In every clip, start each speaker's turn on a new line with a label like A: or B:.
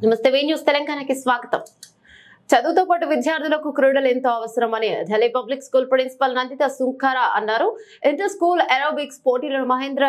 A: నమస్తే వి న్యూస్ తెలంగాణకి స్వాగతం. చదువుతో పాటు విద్యార్థులకు క్రీడలు ఎంతో అవసరమని Delhi public school principal Nanditha Sunkara అన్నారు. ఇంటర్ స్కూల్ ఏరోబిక్స్ పోటీలను మహేంద్ర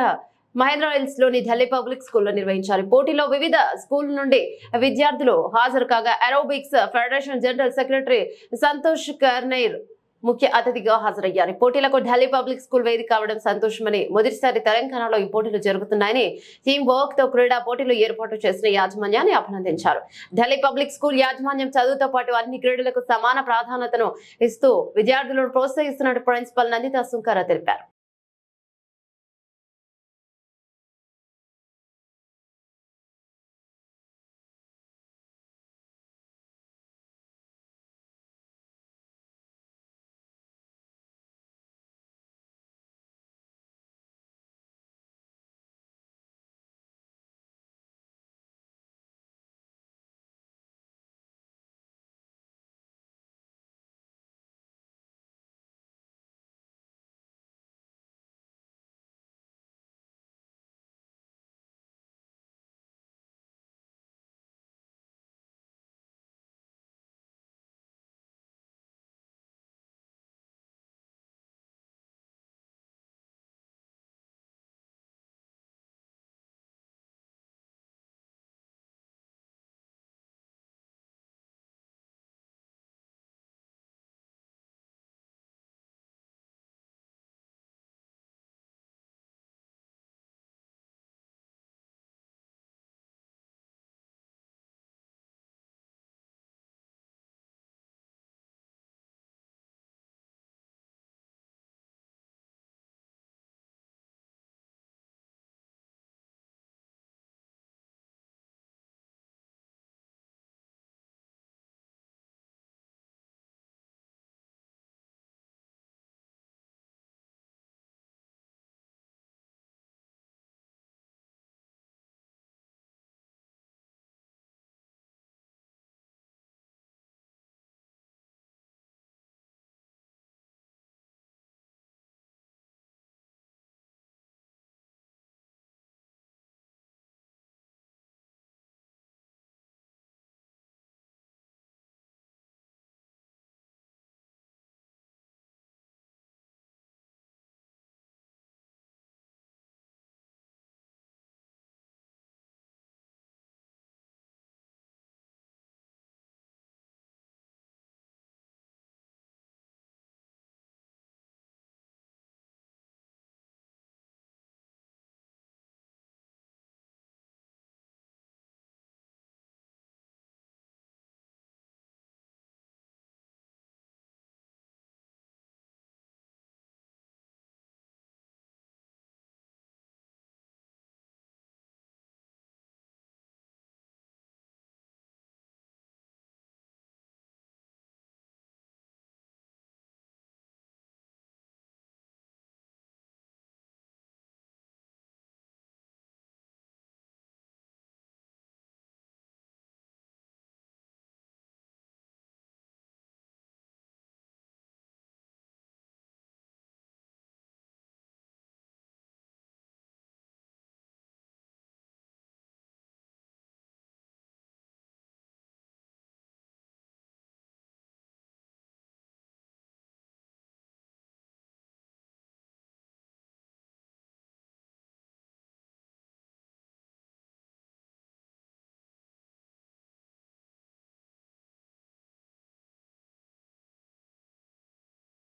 A: హిల్స్ లోని ఢిల్లీ పబ్లిక్ స్కూల్లో నిర్వహించారు. పోటీలో వివిధ స్కూల్ నుండి విద్యార్థులు హాజరు కాగా aerobics federation general secretary Santosh Khairnar ముఖ్య అతిథిగా హాజరయ్యారు. పోటీలకు ఢిల్లీ పబ్లిక్ స్కూల్ వేదిక కావడం సంతోషమని, మొదటిసారి తెలంగాణలో ఈ పోటీలు జరుగుతున్నాయని, టీమ్ వర్క్ తో క్రీడా పోటీలు ఏర్పాటు చేసిన యాజమాన్యాన్ని అభినందించారు. ఢిల్లీ పబ్లిక్ స్కూల్ యాజమాన్యం చదువుతో పాటు అన్ని క్రీడలకు సమాన ప్రాధాన్యతను ఇస్తూ విద్యార్థులను ప్రోత్సహిస్తున్నట్టు ప్రిన్సిపల్ నందిత సుంకారా తెలిపారు.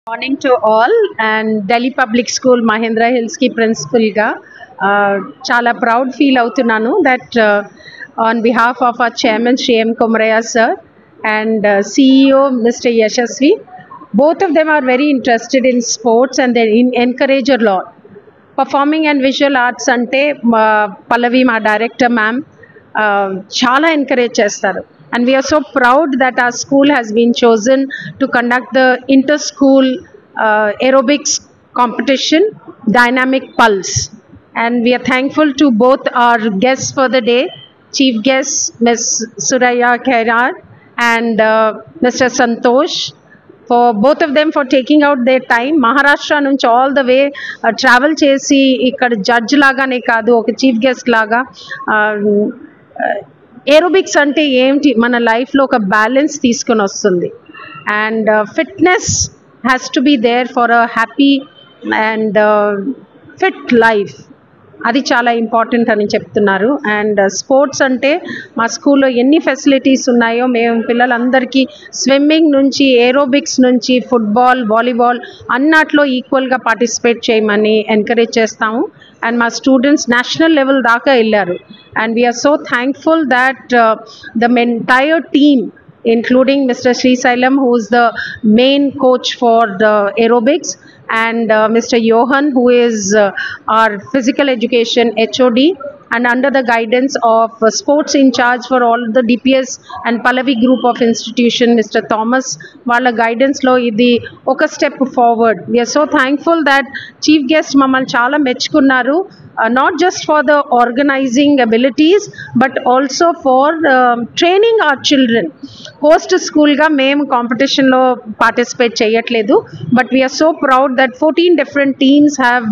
B: Morning to all, and Delhi Public School Mahendra Hills ki principal ga chala proud feel avutunnanu that on behalf of our chairman Shri M. Komraya sir and CEO Mr. Yashasvi, both of them are very interested in sports and they encourage a lot. Performing and visual arts ante Pallavi ma director ma'am chala encourage chestaru. And we are so proud that our school has been chosen to conduct the inter-school aerobics competition, Dynamic Pulse. And we are thankful to both our guests for the day, Chief Guest Ms. Suraya Khairar and Mr. Santosh, for both of them for taking out their time. Maharashtra nunchi all the way travel chesi ikkada judge laga ne kaadu oka chief guest laga aerobics అంటే ఏంటి, మన లైఫ్లో ఒక balance తీసుకొని వస్తుంది. And fitness has to be there for a happy and fit life, అది చాలా important అని చెప్తున్నారు. అండ్ స్పోర్ట్స్ అంటే మా స్కూల్లో ఎన్ని ఫెసిలిటీస్ ఉన్నాయో మేము పిల్లలందరికీ స్విమ్మింగ్ నుంచి ఏరోబిక్స్ నుంచి ఫుట్బాల్ వాలీబాల్ అన్నట్లో ఈక్వల్గా పార్టిసిపేట్ చేయమని ఎంకరేజ్ చేస్తాము. అండ్ మా స్టూడెంట్స్ నేషనల్ లెవెల్ దాకా వెళ్ళారు. And we are so thankful that the entire team including Mr. Sri Sailam, who is the main coach for the aerobics, and Mr. Johan, who is our physical education HOD, and under the guidance of sports in charge for all the DPS and Pallavi group of institution, Mr. Thomas, వాళ్ళ గైడెన్స్లో ఇది ఒక step forward. We are so thankful that chief guest మమ్మల్ని చాలా మెచ్చుకున్నారు, not just for the organizing abilities but also for training our children. Host school ga mem competition lo participate cheyatledu, but we are so proud that 14 different teams have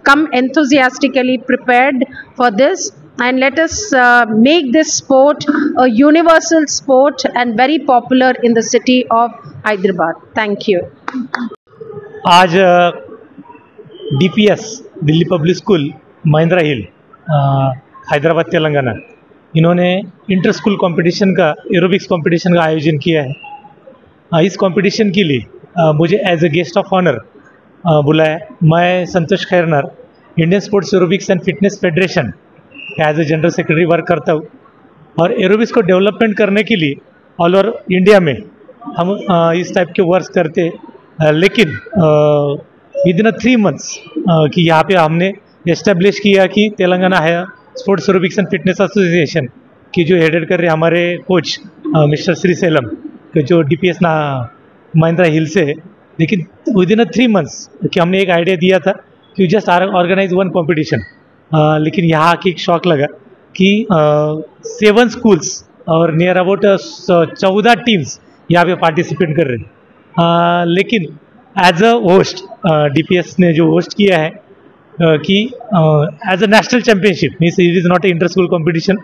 B: come enthusiastically prepared for this, and let us make this sport a universal sport and very popular in the city of Hyderabad. Thank you.
C: आज DPS Delhi public school Mahindra hill Hyderabad Telangana, इन्होंने inter school competition का aerobics competition का आयोजन किया है. इस competition के लिए मुझे as a guest of honour बुलाया. मैं Santosh Khairnar Indian sports aerobics and fitness federation as a general secretary work करता हूँ, और एरोबिक्स को डेवलपमेंट करने के लिए ऑल ओवर इंडिया में हम इस टाइप के वर्क करते. लेकिन विद इन 3 months कि यहाँ पे हमने एस्टेब्लिश किया कि तेलंगाना है sports aerobics and fitness association की जो हेडेड कर रहे हमारे कोच मिस्टर श्री सैलम के जो DPS ना महिंद्रा हिल से है. लेकिन विद इन 3 months कि हमने एक आइडिया दिया था कि जस्ट ऑर्गेनाइज वन कंपटीशन, लेकिन यहाँ आके एक शौक लगा कि 7 स्कूल्स और नियर अबाउट 14 टीम्स यहाँ पे पार्टिसिपेट कर रहे हैं. लेकिन एज अ होस्ट DPS ने जो होस्ट किया है कि as a national championship, means it is not a inter school competition,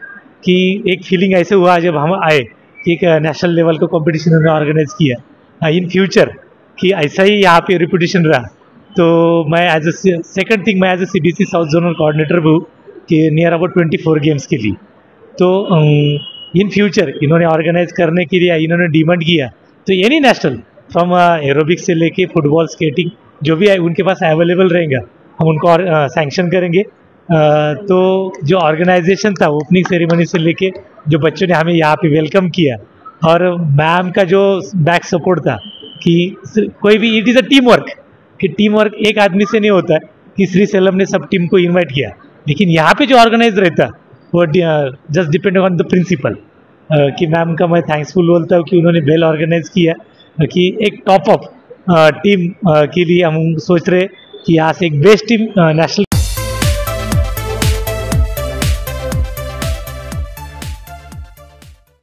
C: कि एक फीलिंग ऐसे हुआ जब हम आए कि एक नेशनल लेवल का कॉम्पिटिशन उन्होंने ऑर्गेनाइज किया. इन फ्यूचर कि ऐसा ही यहाँ पे रिपुटेशन रहा, तो मैं एज अ सेकंड थिंग मैं as a CBC south zonal coordinator भी हूँ कि नियर अबाउट 24 गेम्स के लिए. तो इन फ्यूचर इन्होंने ऑर्गेनाइज करने के लिए इन्होंने डिमांड किया, तो एनी नेशनल फ्रॉम एरोबिक्स से लेके फुटबॉल स्केटिंग जो भी उनके पास अवेलेबल रहेगा हम उनको सैंक्शन करेंगे. तो जो ऑर्गेनाइजेशन था ओपनिंग सेरेमनी से लेके जो बच्चों ने हमें यहाँ पे वेलकम किया, और मैम का जो बैक सपोर्ट था कि कोई भी it is a team work, कि टीम वर्क एक आदमी से नहीं होता कि श्री सैलम ने सब टीम को इन्वाइट किया, लेकिन यहाँ पे जो ऑर्गेनाइज रहता वो just depend on the principal. कि मैम का मैं थैंक्सफुल बोलता हूँ कि उन्होंने वेल ऑर्गेनाइज किया, कि एक टॉप ऑफ टीम के लिए हम सोच रहे कि यहाँ से एक बेस्ट टीम नेशनल